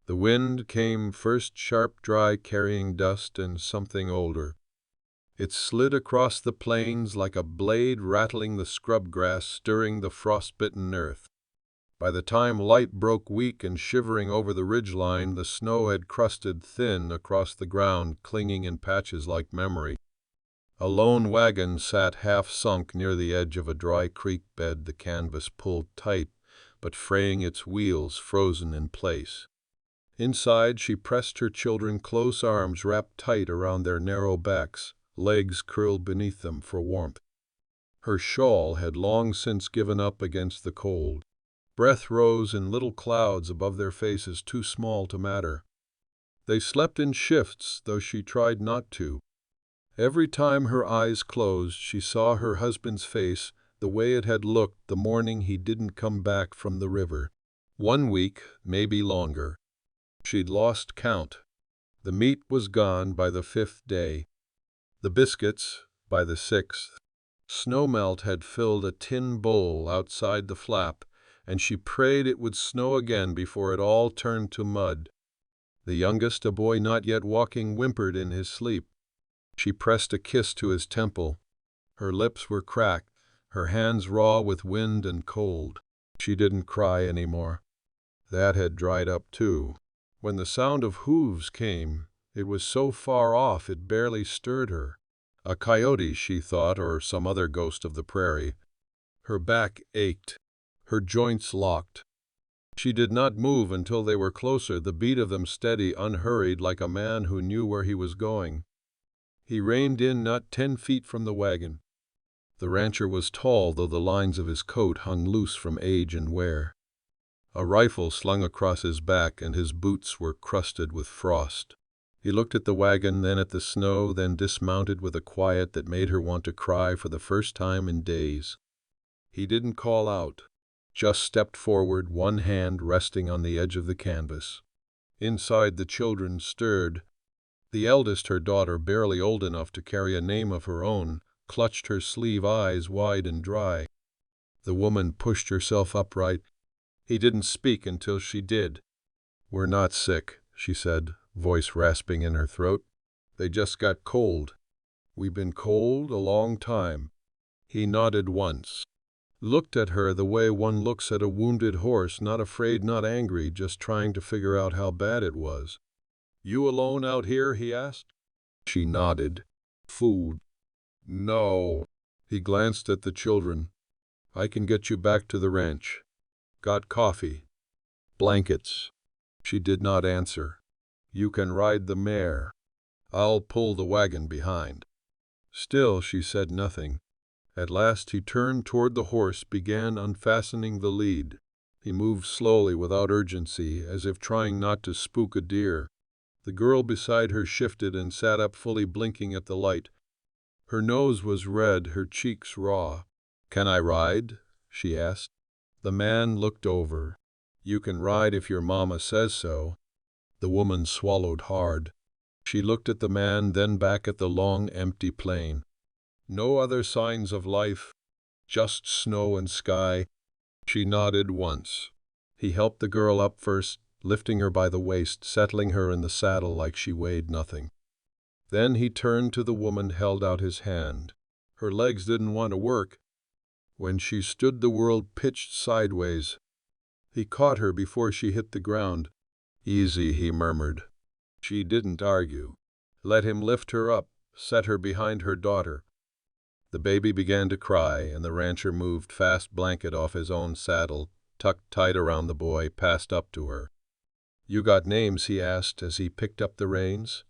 The wind came first sharp, dry, carrying dust and something older. It slid across the plains like a blade, rattling the scrub grass, stirring the frostbitten earth. By the time light broke weak and shivering over the ridgeline, the snow had crusted thin across the ground, clinging in patches like memory. A lone wagon sat half sunk near the edge of a dry creek bed, the canvas pulled tight, but fraying its wheels, frozen in place. Inside, she pressed her children close, arms wrapped tight around their narrow backs, legs curled beneath them for warmth. Her shawl had long since given up against the cold. Breath rose in little clouds above their faces, too small to matter. They slept in shifts, though she tried not to. Every time her eyes closed, she saw her husband's face, the way it had looked the morning he didn't come back from the river. 1 week, maybe longer. She'd lost count. The meat was gone by the 5th day. The biscuits, by the 6th. Snowmelt had filled a tin bowl outside the flap, and she prayed it would snow again before it all turned to mud. The youngest, a boy not yet walking, whimpered in his sleep. She pressed a kiss to his temple. Her lips were cracked, her hands raw with wind and cold. She didn't cry anymore. That had dried up too. When the sound of hooves came, it was so far off it barely stirred her. A coyote, she thought, or some other ghost of the prairie. Her back ached. Her joints locked. She did not move until they were closer, the beat of them steady, unhurried, like a man who knew where he was going. He reined in not 10 feet from the wagon. The rancher was tall, though the lines of his coat hung loose from age and wear. A rifle slung across his back, and his boots were crusted with frost. He looked at the wagon, then at the snow, then dismounted with a quiet that made her want to cry for the first time in days. He didn't call out, just stepped forward, one hand resting on the edge of the canvas. Inside, the children stirred. The eldest, her daughter, barely old enough to carry a name of her own, clutched her sleeve, eyes wide and dry. The woman pushed herself upright. He didn't speak until she did. "We're not sick," she said, voice rasping in her throat. "They just got cold. We've been cold a long time." He nodded once. Looked at her the way one looks at a wounded horse, not afraid, not angry, just trying to figure out how bad it was. "You alone out here?" he asked. She nodded. "Food?" "No." He glanced at the children. "I can get you back to the ranch. Got coffee? Blankets?" She did not answer. "You can ride the mare. I'll pull the wagon behind." Still she said nothing. At last he turned toward the horse, began unfastening the lead. He moved slowly, without urgency, as if trying not to spook a deer. The girl beside her shifted and sat up, fully blinking at the light. Her nose was red, her cheeks raw. "Can I ride?" she asked. The man looked over. "You can ride if your mama says so." The woman swallowed hard. She looked at the man, then back at the long, empty plain. No other signs of life, just snow and sky. She nodded once. He helped the girl up first, lifting her by the waist, settling her in the saddle like she weighed nothing. Then he turned to the woman, held out his hand. Her legs didn't want to work. When she stood, the world pitched sideways. He caught her before she hit the ground. "Easy," he murmured. She didn't argue. Let him lift her up, set her behind her daughter. The baby began to cry, and the rancher moved fast blanket off his own saddle, tucked tight around the boy, passed up to her. "You got names?" he asked as he picked up the reins.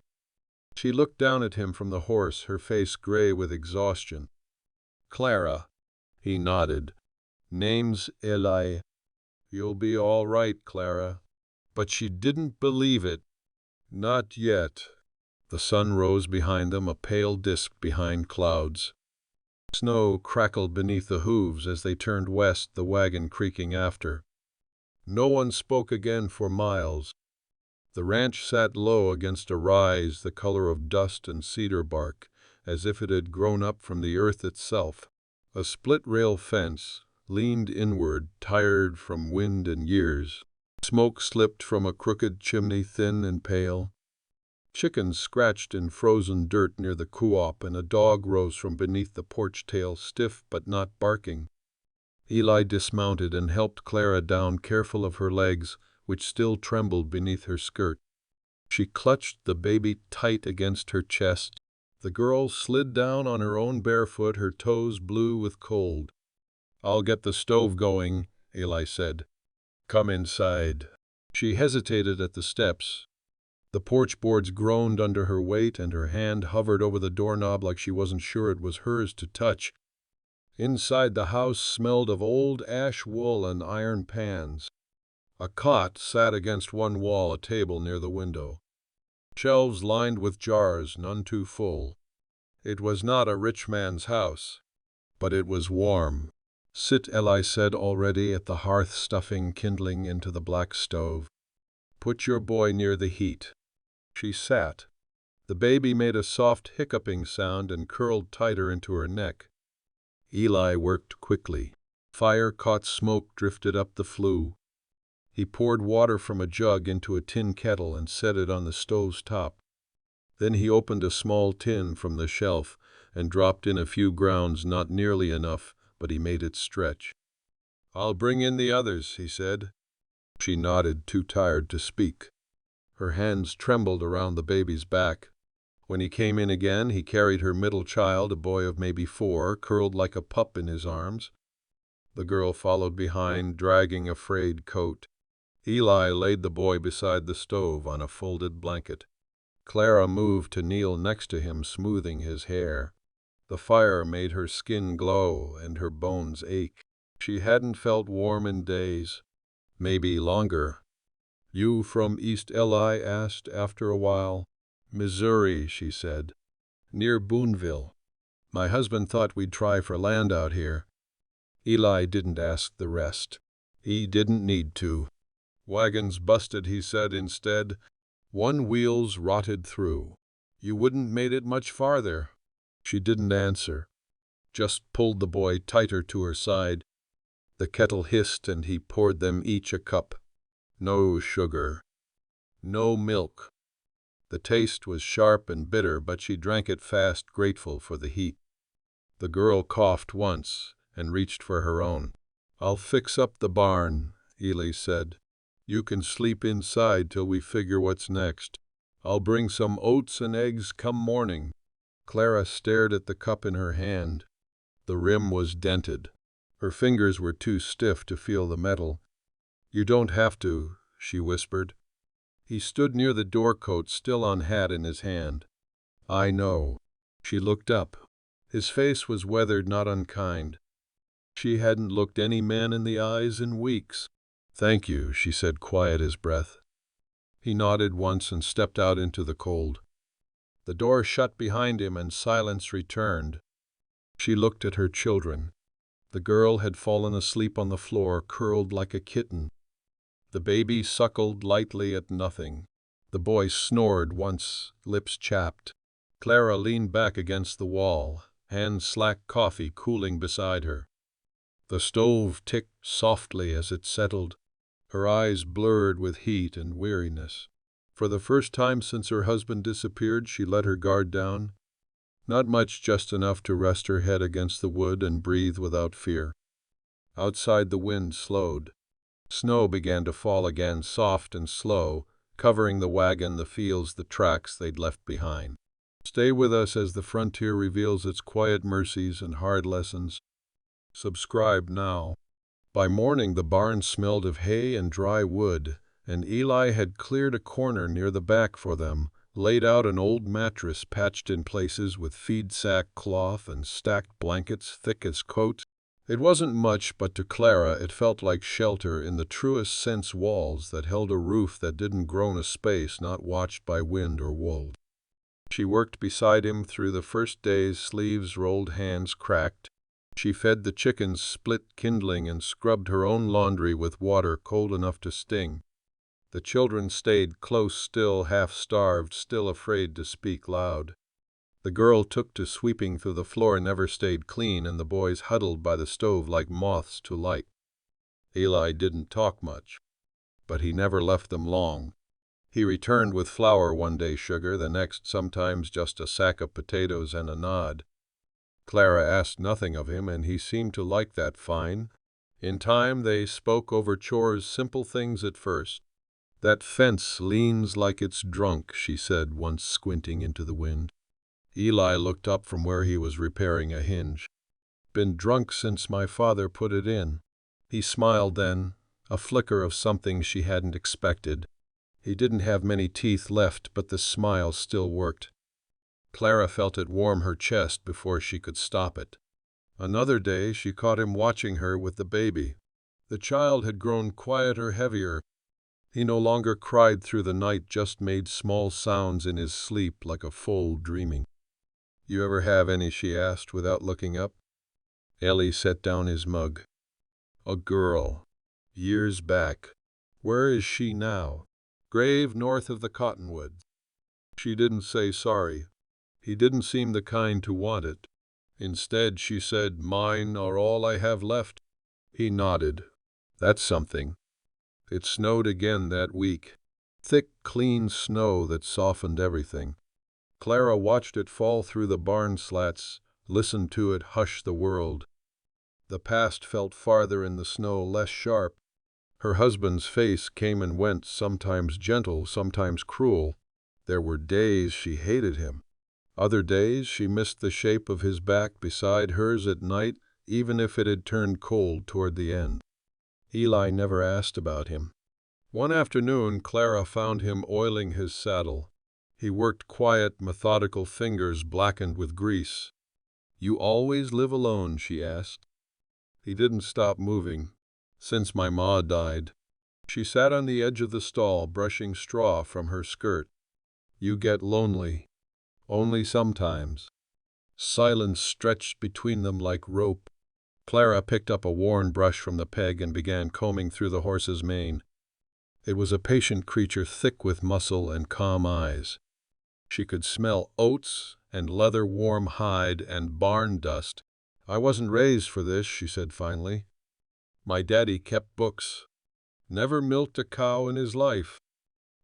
She looked down at him from the horse, her face gray with exhaustion. "Clara." He nodded. "Name's Eli." "You'll be all right, Clara." But she didn't believe it. Not yet. The sun rose behind them, a pale disk behind clouds. Snow crackled beneath the hooves as they turned west, the wagon creaking after. No one spoke again for miles. The ranch sat low against a rise, the color of dust and cedar bark, as if it had grown up from the earth itself. A split-rail fence leaned inward, tired from wind and years. Smoke slipped from a crooked chimney, thin and pale. Chickens scratched in frozen dirt near the co-op, and a dog rose from beneath the porch, tail stiff but not barking. Eli dismounted and helped Clara down, careful of her legs, which still trembled beneath her skirt. She clutched the baby tight against her chest. The girl slid down on her own barefoot, her toes blue with cold. "I'll get the stove going," Eli said. "Come inside." She hesitated at the steps. The porch boards groaned under her weight, and her hand hovered over the doorknob like she wasn't sure it was hers to touch. Inside, the house smelled of old ash wool and iron pans. A cot sat against one wall, a table near the window. Shelves lined with jars, none too full. It was not a rich man's house, but it was warm. "Sit," Eli said, already at the hearth, stuffing kindling into the black stove. "Put your boy near the heat." She sat. The baby made a soft hiccuping sound and curled tighter into her neck. Eli worked quickly. Fire caught smoke drifted up the flue. He poured water from a jug into a tin kettle and set it on the stove's top. Then he opened a small tin from the shelf and dropped in a few grounds, not nearly enough, but he made it stretch. "I'll bring in the others," he said. She nodded, too tired to speak. Her hands trembled around the baby's back. When he came in again, he carried her middle child, a boy of maybe 4, curled like a pup in his arms. The girl followed behind, dragging a frayed coat. Eli laid the boy beside the stove on a folded blanket. Clara moved to kneel next to him, smoothing his hair. The fire made her skin glow and her bones ache. She hadn't felt warm in days, maybe longer. "You from East?" Eli asked after a while. "Missouri," she said. "Near Boonville. My husband thought we'd try for land out here." Eli didn't ask the rest. He didn't need to. "Wagon's busted," he said instead. "One wheel's rotted through. You wouldn't made it much farther." She didn't answer, just pulled the boy tighter to her side. The kettle hissed and he poured them each a cup. No sugar. No milk. The taste was sharp and bitter, but she drank it fast, grateful for the heat. The girl coughed once and reached for her own. "I'll fix up the barn," Eli said. "You can sleep inside till we figure what's next. I'll bring some oats and eggs come morning." Clara stared at the cup in her hand. The rim was dented. Her fingers were too stiff to feel the metal. "You don't have to," she whispered. He stood near the doorcoat, still on hat in his hand. "I know." She looked up. His face was weathered, not unkind. She hadn't looked any man in the eyes in weeks. "Thank you," she said, quiet as breath. He nodded once and stepped out into the cold. The door shut behind him and silence returned. She looked at her children. The girl had fallen asleep on the floor, curled like a kitten. The baby suckled lightly at nothing. The boy snored once, lips chapped. Clara leaned back against the wall, hand slack, coffee cooling beside her. The stove ticked softly as it settled. Her eyes blurred with heat and weariness. For the first time since her husband disappeared, she let her guard down. Not much, just enough to rest her head against the wood and breathe without fear. Outside, the wind slowed. Snow began to fall again, soft and slow, covering the wagon, the fields, the tracks they'd left behind. Stay with us as the frontier reveals its quiet mercies and hard lessons. Subscribe now. By morning, the barn smelled of hay and dry wood, and Eli had cleared a corner near the back for them, laid out an old mattress patched in places with feed sack cloth and stacked blankets thick as coats. It wasn't much, but to Clara it felt like shelter in the truest sense, walls that held a roof that didn't groan, a space not watched by wind or wolves. She worked beside him through the first days, sleeves rolled, hands cracked. She fed the chickens, split kindling, and scrubbed her own laundry with water cold enough to sting. The children stayed close, still half-starved, still afraid to speak loud. The girl took to sweeping through the floor, never stayed clean, and the boys huddled by the stove like moths to light. Eli didn't talk much. but he never left them long. He returned with flour one day, sugar the next, sometimes just a sack of potatoes and a nod. Clara asked nothing of him, and he seemed to like that fine. In time they spoke over chores, simple things at first. "That fence leans like it's drunk," she said once, squinting into the wind. Eli looked up from where he was repairing a hinge. "Been drunk since my father put it in." He smiled then, a flicker of something she hadn't expected. He didn't have many teeth left, but the smile still worked. Clara felt it warm her chest before she could stop it. Another day she caught him watching her with the baby. The child had grown quieter, heavier. He no longer cried through the night, just made small sounds in his sleep like a foal dreaming. "You ever have any?" she asked without looking up. Ellie set down his mug. "A girl. Years back. Where is she now?" "Grave north of the cottonwoods." She didn't say sorry. He didn't seem the kind to want it. Instead, she said, "Mine are all I have left." He nodded. "That's something." It snowed again that week. Thick, clean snow that softened everything. Clara watched it fall through the barn slats, listened to it hush the world. The past felt farther in the snow, less sharp. Her husband's face came and went, sometimes gentle, sometimes cruel. There were days she hated him. Other days she missed the shape of his back beside hers at night, even if it had turned cold toward the end. Eli never asked about him. One afternoon, Clara found him oiling his saddle. He worked, quiet, methodical fingers blackened with grease. "You always live alone?" she asked. He didn't stop moving. "Since my ma died." She sat on the edge of the stall, brushing straw from her skirt. "You get lonely?" "Only sometimes." Silence stretched between them like rope. Clara picked up a worn brush from the peg and began combing through the horse's mane. It was a patient creature, thick with muscle and calm eyes. She could smell oats and leather, warm hide and barn dust. "I wasn't raised for this," she said finally. "My daddy kept books. Never milked a cow in his life.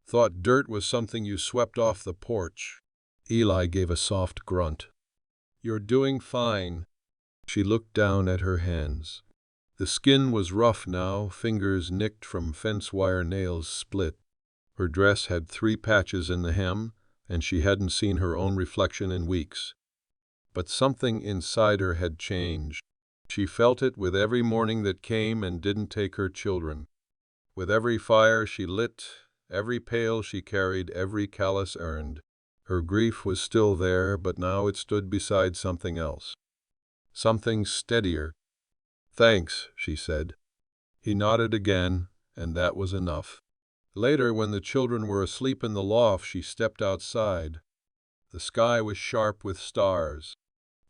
Thought dirt was something you swept off the porch." Eli gave a soft grunt. "You're doing fine." She looked down at her hands. The skin was rough now, fingers nicked from fence wire, nails split. Her dress had 3 patches in the hem, and she hadn't seen her own reflection in weeks. But something inside her had changed. She felt it with every morning that came and didn't take her children. With every fire she lit, every pail she carried, every callus earned. Her grief was still there, but now it stood beside something else. Something steadier. "Thanks," she said. He nodded again, and that was enough. Later, when the children were asleep in the loft, she stepped outside. The sky was sharp with stars.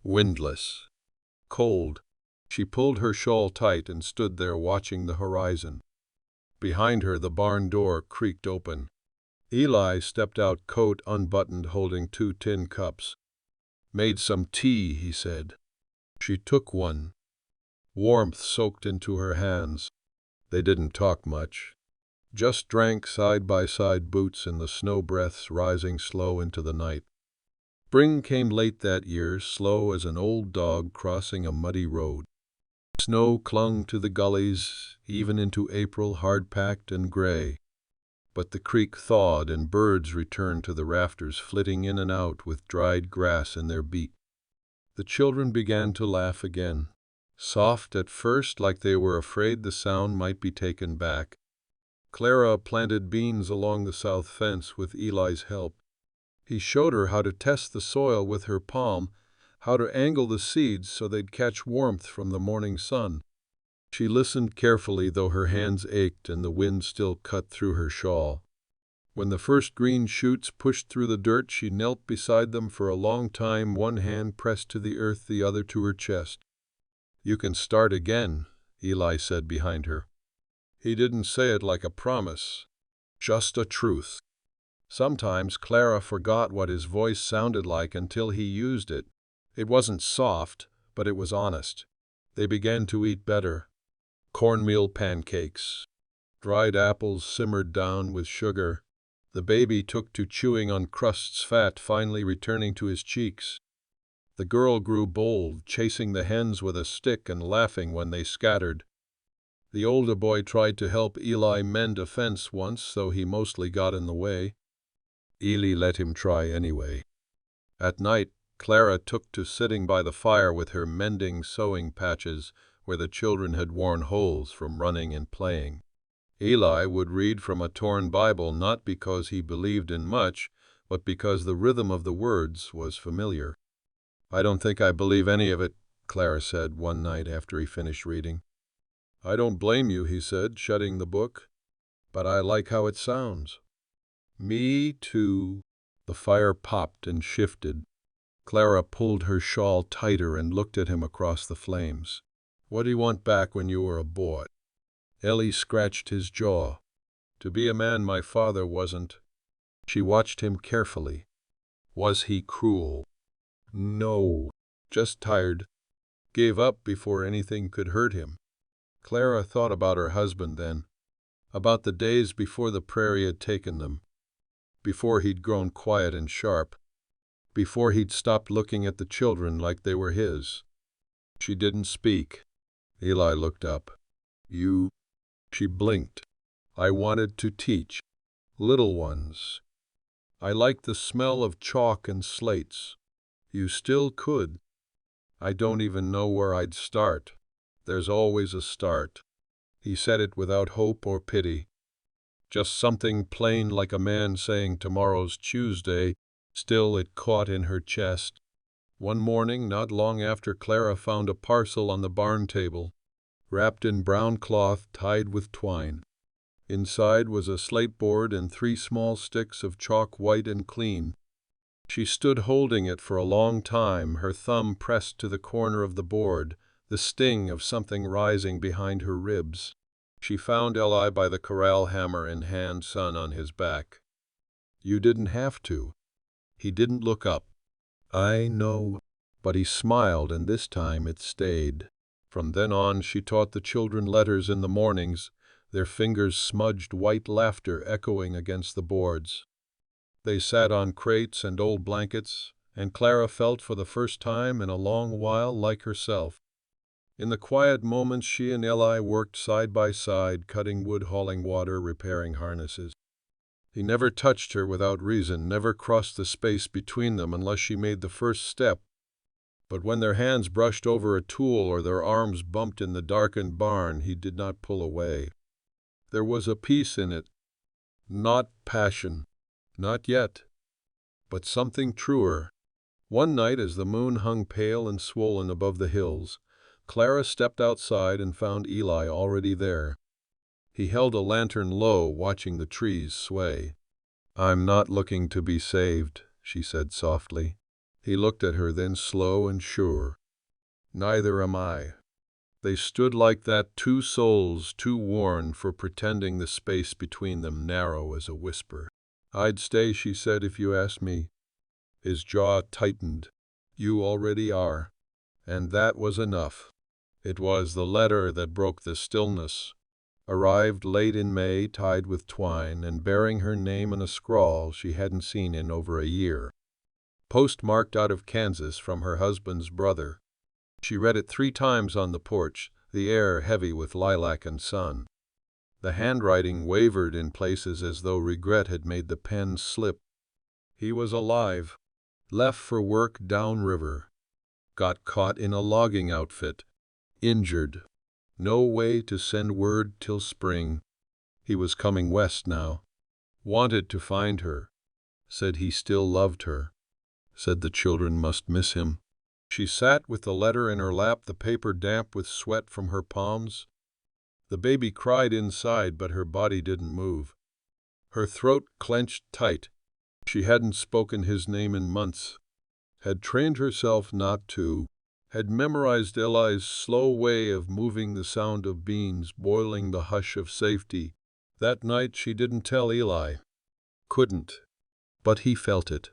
Windless. Cold. She pulled her shawl tight and stood there watching the horizon. Behind her, the barn door creaked open. Eli stepped out, coat unbuttoned, holding 2 tin cups. "Made some tea," he said. She took one. Warmth soaked into her hands. They didn't talk much. Just drank side by side, boots in the snow, breaths rising slow into the night. Spring came late that year, slow as an old dog crossing a muddy road. Snow clung to the gullies, even into April, hard-packed and gray. But the creek thawed and birds returned to the rafters, flitting in and out with dried grass in their beak. The children began to laugh again. Soft at first, like they were afraid the sound might be taken back. Clara planted beans along the south fence with Eli's help. He showed her how to test the soil with her palm, how to angle the seeds so they'd catch warmth from the morning sun. She listened carefully, though her hands ached and the wind still cut through her shawl. When the first green shoots pushed through the dirt, she knelt beside them for a long time, one hand pressed to the earth, the other to her chest. "You can start again," Eli said behind her. He didn't say it like a promise, just a truth. Sometimes Clara forgot what his voice sounded like until he used it. It wasn't soft, but it was honest. They began to eat better. Cornmeal pancakes. Dried apples simmered down with sugar. The baby took to chewing on crusts, fat finally returning to his cheeks. The girl grew bold, chasing the hens with a stick and laughing when they scattered. The older boy tried to help Eli mend a fence once, though he mostly got in the way. Eli let him try anyway. At night, Clara took to sitting by the fire with her mending sewing patches where the children had worn holes from running and playing. Eli would read from a torn Bible not because he believed in much, but because the rhythm of the words was familiar. "I don't think I believe any of it," Clara said one night after he finished reading. "I don't blame you," he said, shutting the book, "but I like how it sounds." "Me too." The fire popped and shifted. Clara pulled her shawl tighter and looked at him across the flames. "What do you want back when you were a boy?" Ellie scratched his jaw. "To be a man my father wasn't." She watched him carefully. "Was he cruel?" "No, just tired. Gave up before anything could hurt him." Clara thought about her husband then, about the days before the prairie had taken them, before he'd grown quiet and sharp, before he'd stopped looking at the children like they were his. She didn't speak. Eli looked up. "You?" She blinked. "I wanted to teach. Little ones. I liked the smell of chalk and slates. You still could. I don't even know where I'd start. There's always a start." He said it without hope or pity. Just something plain, like a man saying tomorrow's Tuesday. Still, it caught in her chest. One morning, not long after, Clara found a parcel on the barn table, wrapped in brown cloth tied with twine. Inside was a slate board and 3 small sticks of chalk, white and clean. She stood holding it for a long time, her thumb pressed to the corner of the board, the sting of something rising behind her ribs. She found Eli by the corral, hammer in hand, sun on his back. "You didn't have to." He didn't look up. "I know." But he smiled, and this time it stayed. From then on, she taught the children letters in the mornings, their fingers smudged white, laughter echoing against the boards. They sat on crates and old blankets, and Clara felt for the first time in a long while like herself. In the quiet moments, she and Eli worked side by side, cutting wood, hauling water, repairing harnesses. He never touched her without reason, never crossed the space between them unless she made the first step. But when their hands brushed over a tool or their arms bumped in the darkened barn, he did not pull away. There was a peace in it. Not passion. Not yet. But something truer. One night, as the moon hung pale and swollen above the hills, Clara stepped outside and found Eli already there. He held a lantern low, watching the trees sway. "I'm not looking to be saved," she said softly. He looked at her, then slow and sure. "Neither am I." They stood like that, 2 souls too worn for pretending, the space between them narrow as a whisper. "I'd stay," she said, "if you asked me." His jaw tightened. "You already are." And that was enough. It was the letter that broke the stillness. Arrived late in May, tied with twine, and bearing her name in a scrawl she hadn't seen in over a year. Postmarked out of Kansas from her husband's brother. She read it 3 times on the porch, the air heavy with lilac and sun. The handwriting wavered in places as though regret had made the pen slip. He was alive. Left for work downriver. Got caught in a logging outfit. Injured. No way to send word till spring. He was coming west now. Wanted to find her. Said he still loved her. Said the children must miss him. She sat with the letter in her lap, the paper damp with sweat from her palms. The baby cried inside, but her body didn't move. Her throat clenched tight. She hadn't spoken his name in months. Had trained herself not to. Had memorized Eli's slow way of moving, the sound of beans boiling, the hush of safety. That night she didn't tell Eli. Couldn't. But he felt it.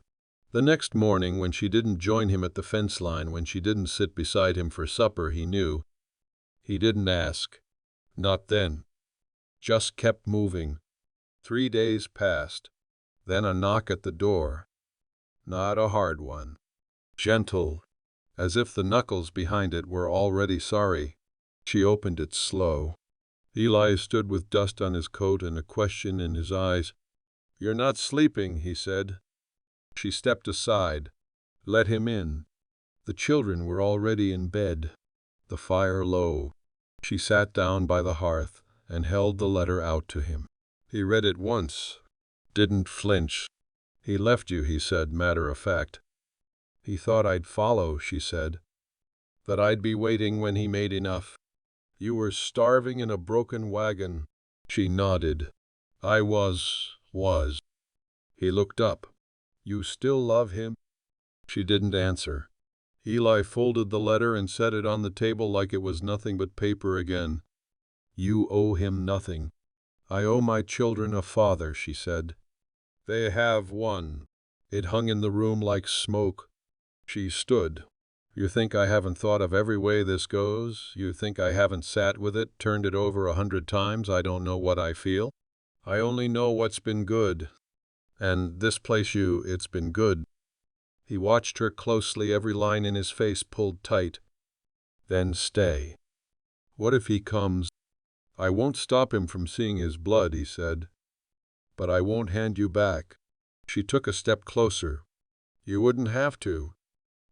The next morning, when she didn't join him at the fence line, when she didn't sit beside him for supper, he knew. He didn't ask. Not then. just kept moving. 3 days passed. Then a knock at the door. Not a hard one. Gentle, as if the knuckles behind it were already sorry. She opened it slow. Eli stood with dust on his coat and a question in his eyes. "You're not sleeping," he said. She stepped aside, let him in. The children were already in bed, the fire low. She sat down by the hearth and held the letter out to him. He read it once, didn't flinch. "He left you," he said, matter of fact. "He thought I'd follow," she said. "That I'd be waiting when he made enough. You were starving in a broken wagon." She nodded. "I was. He looked up. "You still love him?" She didn't answer. Eli folded the letter and set it on the table like it was nothing but paper again. "You owe him nothing." "I owe my children a father," she said. "They have one." It hung in the room like smoke. She stood. "You think I haven't thought of every way this goes? You think I haven't sat with it, turned it over 100 times? I don't know what I feel. I only know what's been good. And this place, it's been good." He watched her closely, every line in his face pulled tight. "Then stay. What if he comes?" "I won't stop him from seeing his blood," he said. "But I won't hand you back." She took a step closer. "You wouldn't have to."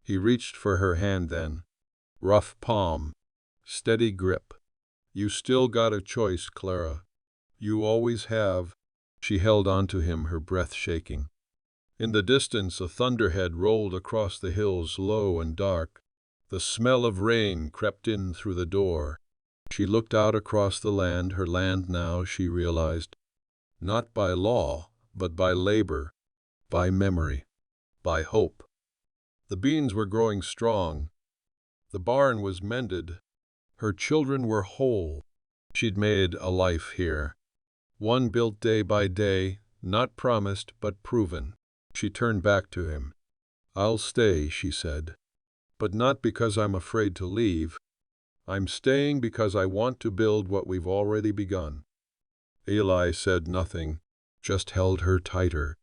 He reached for her hand then. Rough palm. Steady grip. "You still got a choice, Clara. You always have." She held on to him, her breath shaking. In the distance, a thunderhead rolled across the hills, low and dark. The smell of rain crept in through the door. She looked out across the land, her land now, she realized. Not by law, but by labor, by memory, by hope. The beans were growing strong. The barn was mended. Her children were whole. She'd made a life here. One built day by day, not promised but proven. She turned back to him. "I'll stay," she said. "But not because I'm afraid to leave. I'm staying because I want to build what we've already begun." Eli said nothing, just held her tighter.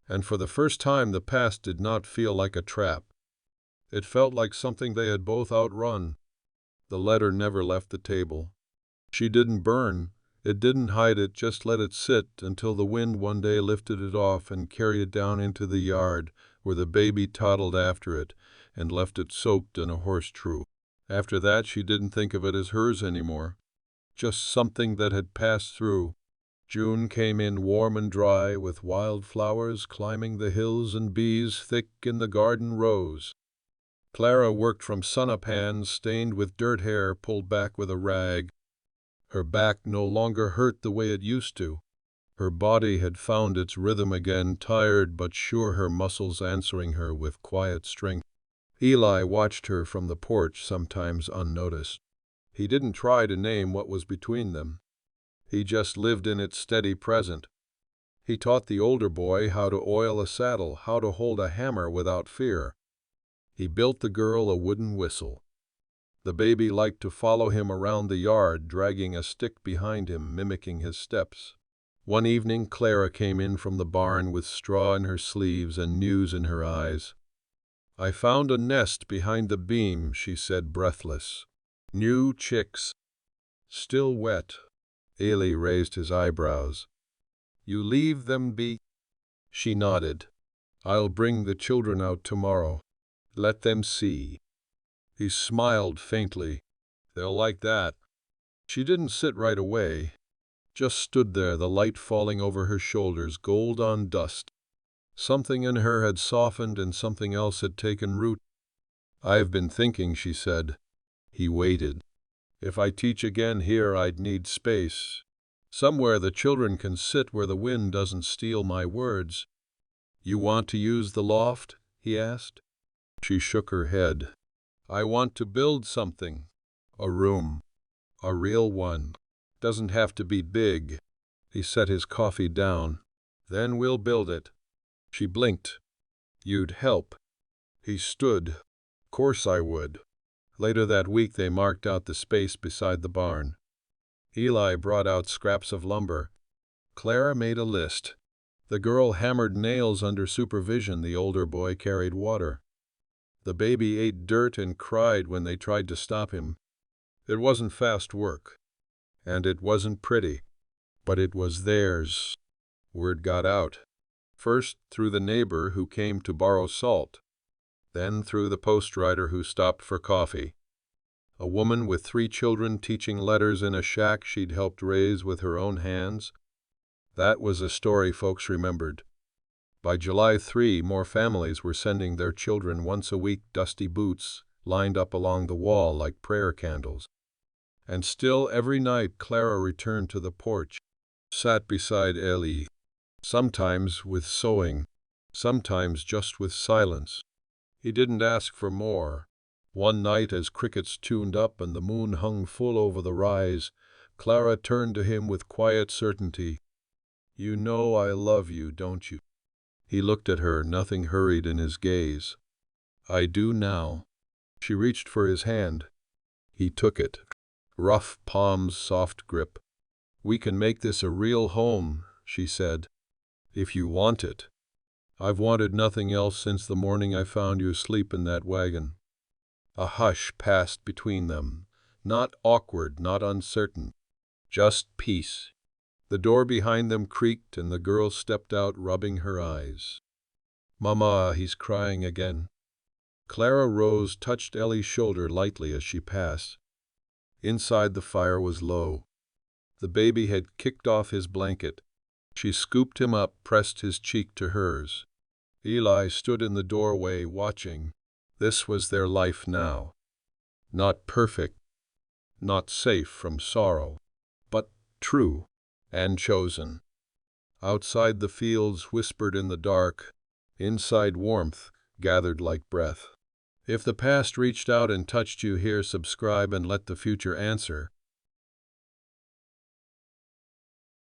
And for the first time the past did not feel like a trap. It felt like something they had both outrun. The letter never left the table. She didn't burn. It didn't hide it, just let it sit until the wind one day lifted it off and carried it down into the yard, where the baby toddled after it and left it soaked in a horse trough. After that, she didn't think of it as hers anymore, just something that had passed through. June came in warm and dry, with wildflowers climbing the hills and bees thick in the garden rows. Clara worked from sun-up hands stained with dirt, hair pulled back with a rag. Her back no longer hurt the way it used to. Her body had found its rhythm again, tired but sure, her muscles answering her with quiet strength. Eli watched her from the porch, sometimes unnoticed. He didn't try to name what was between them. He just lived in its steady present. He taught the older boy how to oil a saddle, how to hold a hammer without fear. He built the girl a wooden whistle. The baby liked to follow him around the yard, dragging a stick behind him, mimicking his steps. One evening, Clara came in from the barn with straw in her sleeves and news in her eyes. "I found a nest behind the beam," she said, breathless. "New chicks. Still wet." Eli raised his eyebrows. "You leave them be?" She nodded. "I'll bring the children out tomorrow. Let them see." He smiled faintly. "They'll like that." She didn't sit right away, just stood there, the light falling over her shoulders, gold on dust. Something in her had softened and something else had taken root. "I've been thinking," she said. He waited. "If I teach again here, I'd need space. Somewhere the children can sit where the wind doesn't steal my words." "You want to use the loft?" he asked. She shook her head. "I want to build something. A room. A real one. Doesn't have to be big." He set his coffee down. "Then we'll build it." She blinked. "You'd help?" He stood. "Course I would." Later that week they marked out the space beside the barn. Eli brought out scraps of lumber. Clara made a list. The girl hammered nails under supervision. The older boy carried water. The baby ate dirt and cried when they tried to stop him. It wasn't fast work, and it wasn't pretty, but it was theirs. Word got out. First through the neighbor who came to borrow salt, then through the post-rider who stopped for coffee. A woman with 3 children teaching letters in a shack she'd helped raise with her own hands. That was a story folks remembered. By July 3, more families were sending their children once a week dusty boots lined up along the wall like prayer candles. And still every night Clara returned to the porch, sat beside Ellie, sometimes with sewing, sometimes just with silence. He didn't ask for more. One night, as crickets tuned up and the moon hung full over the rise, Clara turned to him with quiet certainty. "You know I love you, don't you?" He looked at her, nothing hurried in his gaze. "I do now." She reached for his hand. He took it. Rough palms, soft grip. "We can make this a real home," she said, "if you want it. I've wanted nothing else since the morning I found you asleep in that wagon." A hush passed between them, not awkward, not uncertain, just peace. The door behind them creaked and the girl stepped out, rubbing her eyes. "Mama, he's crying again." Clara rose, touched Ellie's shoulder lightly as she passed. Inside the fire was low. The baby had kicked off his blanket. She scooped him up, pressed his cheek to hers. Eli stood in the doorway, watching. This was their life now. Not perfect, not safe from sorrow, but true and chosen. Outside the fields whispered in the dark. Inside warmth gathered like breath. If the past reached out and touched you here, subscribe and let the future answer.